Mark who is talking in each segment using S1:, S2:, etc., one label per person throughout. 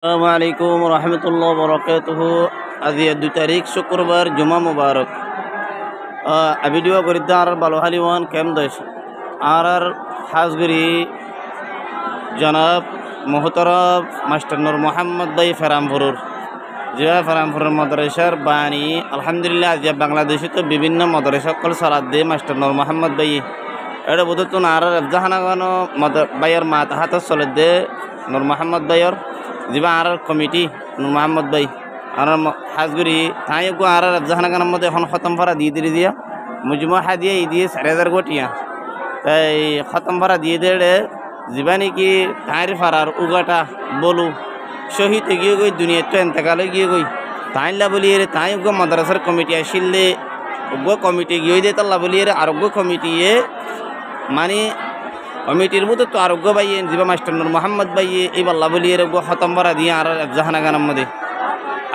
S1: আসসালামু আলাইকুম রহমতুল্লাহ বরকাতুহ। আজি 2 তারিখ শুক্রবার জুমা মুবারক। ভিডিও করিদ্দা আর বালোহালিওয়ান কেম দেশ আর হাজগরি জনাব মোহতরম মাস্টার নূর মোহাম্মদ ভাই ফেরামপুর জিয়া ফেরামপুর মাদ্রাসার বাণী আলহামদুলিল্লাহ আজি বাংলাদেশে তো বিভিন্ন মাদ্রাসা কল সালাদ দিয়ে মাস্টার নূর মোহাম্মদ ভাই এটা বুধতুন আর জাহানাগানো ভাইয়ের মাথা হাতে চলে দে নূর মোহাম্মদ ভাইয়ের জিবা আর কমিটি নূর মোহাম্মদ ভাই আর হাজগুড়ি তাই আর জাহানাগানের মধ্যে এখন খতম ভরা দিয়ে দিয়া মুজমা হাদিয়ে দিয়ে 4,000 গোটিয়া তাই খতম ভরা দিয়ে দেড়ে জিবা নাকি তাঁর ফারার উগাটা বলু শহীদ গিয়ে গই দুনিয়া তো এতেকালে গিয়ে গই তাইলা বলিয়ে রে তাই মাদ্রাসার কমিটি আসলে কমিটি গিয়ে দিয়ে তাল্লা বলিয়ে রে আরোগ্য কমিটিয়ে মানে কমিটির মধ্যে তো আরোগ্য ভাইয়ে জিবা মাস্টার নূর মোহাম্মদ ভাইয়ে এই বাল্লা বলিয়ে রে খতম ভরা দিয়ে আর জাহানাগানের মধ্যে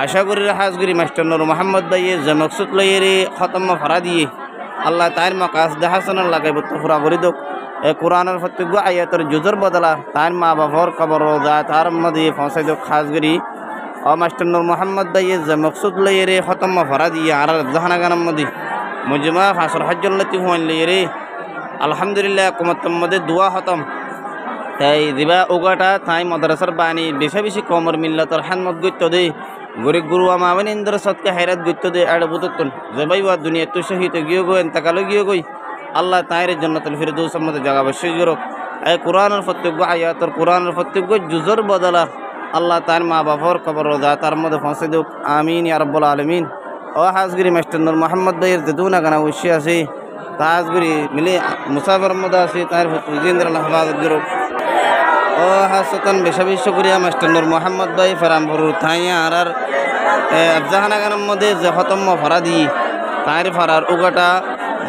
S1: আশা করি হাজগুড়ি মাস্টার নূর মোহাম্মদ ভাইয়ে যে মকসুদ লইয়ে রে খতম ভরা দিয়ে আল্লাহ তাইর মাকাস দেহাসনের লাগাইব তো পুরা করে দোক কোরআনের প্রত্যেক আয়াতের জুজর বদলা তার মা বাবার কবর রোজা তার মধ্যে পৌঁছাই দোক খাসগিরি মাস্টার নূর মোহাম্মদ ভাইয়ে যে মকসুদ লইয়ে রে খতম ভরা দিয়ে আর জাহানাগানের মধ্যে মুজমা ফাঁসর হজ্জল্লতি হুয়ান লইয়ে রে আলহামদুলিল্লাহ কুমতম মধ্যে দোয়া খতম তাই দিবা ওগাটা তাই মাদ্রাসার বাণী বেশি বেশি কমর মিল্লাতর হানমত গত্য দে গরিব গুরু আমাবেন ইন্দ্র সৎকে হায়রাত গত্য দে আড় বুতন যে ভাই বা দুনিয়া তো শহীদ গিয়ে গো এন্তকালো গিয়ে গই আল্লাহ তাইরে জান্নাতুল ফিরদৌসের মধ্যে জায়গা বসে জোরক এই কোরআনের প্রত্যেক আয়াতর কোরআনের প্রত্যেক জুজর বদলা আল্লাহ তার মা বাবার কবর রোজা তার মধ্যে পৌঁছে দেব আমিন ইয়া রাব্বুল আলামিন। ও হাজগিরি মাস্টার নূর মোহাম্মদ ভাইয়ের দেদুনা গানা উশি আছে তাজগুড়ি মিলে মুসাফর মধ্যে আছে তার জিন্দ্র হেফাজত জোরক ও হাসতন বেশা বেশি শুক্রিয়া মাস্টার নূর মোহাম্মদ ভাই ফেরামপুর থাইয়া আর জাহানাগানের মধ্যে যে খতম ভরা দি তার ফারার উগাটা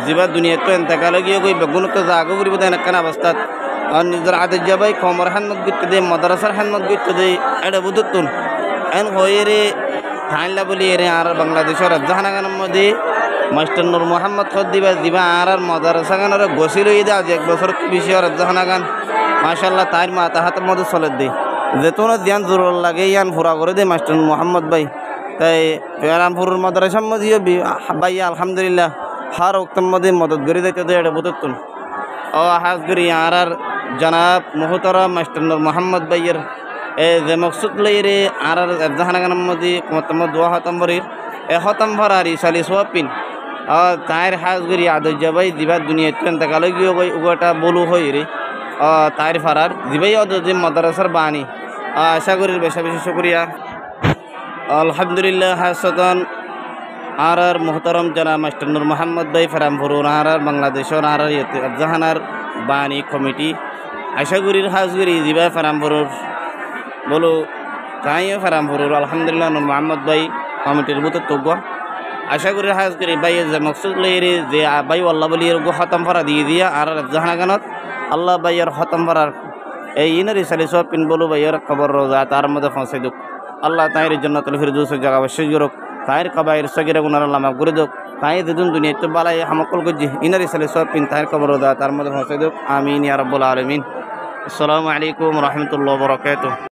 S1: জিবা দুনিয়া তো এতেকালে গিয়ে গই বেগুন তো জাগো করিব দেন একখান অবস্থাত আর নিজের আদেশ যাবাই কমর হান্নত গিতে দে মাদ্রাসার হান্নত গিতে দে এটা বুধতুন এন হয়ে রে থাইলা বলি রে আর বাংলাদেশের জাহানাগানের মধ্যে মাস্টার নূর মোহাম্মদ খদ দিবা দিবা আর মাদ্রাসা গানের গছি লই দে আজ 1 বছর বেশি আর জাহানাগান মাশাআল্লাহ তার মাথা হাতের মধ্যে চলে দে যেতন ধ্যান জোর লাগে ইয়ান ফুরা করে দে মাস্টার মোহাম্মদ ভাই তাই ফেরামপুর মাদ্রাসার মধ্যে ভাই আলহামদুলিল্লাহ হার ওক্তর মধ্যে মদত করে দিতে দে এটা বুততুন ও হাজগরি আর জনাব মোহতরম মাস্টার নূর মোহাম্মদ ভাইয়ের যে মকসুদ লইরে আর জাহানাগানের মধ্যে কুমতম দোয়া খতম ভরির খতম ভরারি 40 পিন তাইর হাজগরি আদর্য ভাই দিবা দুনিয়া তো এন্তকালে গিয়ে গই উগাটা বলু হই রে তাইর ফারার দিবাই যে মাদ্রাসার বাণী আশা করি বেশি বেশি শুক্রিয়া আলহামদুলিল্লাহ হাসতন আর মোহতরম জনাব মাস্টার নূর মোহাম্মদ ভাই ফেরামপুর আর বাংলাদেশের আর জাহানার বাণী কমিটি আশা করি হাজগরি দিবা ফেরামপুর বলো তাইও ফেরামপুর আলহামদুলিল্লাহ নূর মোহাম্মদ ভাই কমিটির মতো তো আশা করি হাজগরি ভাই যে মকসুদ লইরে যে ভাই আল্লাহ বলি খতম ভরা দিয়ে দিয়া আর জাহানাগানত আল্লাহ ভাইয়ের খতম ভরার এই ইনারি 40 পিন বলু ভাইয়ের কবর রোজা তার মধ্যে পৌঁছে দুক আল্লাহ তাইর জান্নাতুল ফিরদৌসের জায়গা বসে জোরক তাইর কবাইর সগিরা গুনার আল্লাহ মাফ করে দুক তাই দুন দুনিয়া তো বালাই হামকল গজি ইনারি 40 পিন তাইর কবর রোজা তার মধ্যে পৌঁছে দুক আমিন ইয়া রাব্বুল আলামিন। আসসালামু আলাইকুম রহমতুল্লাহ বরকাতুহ।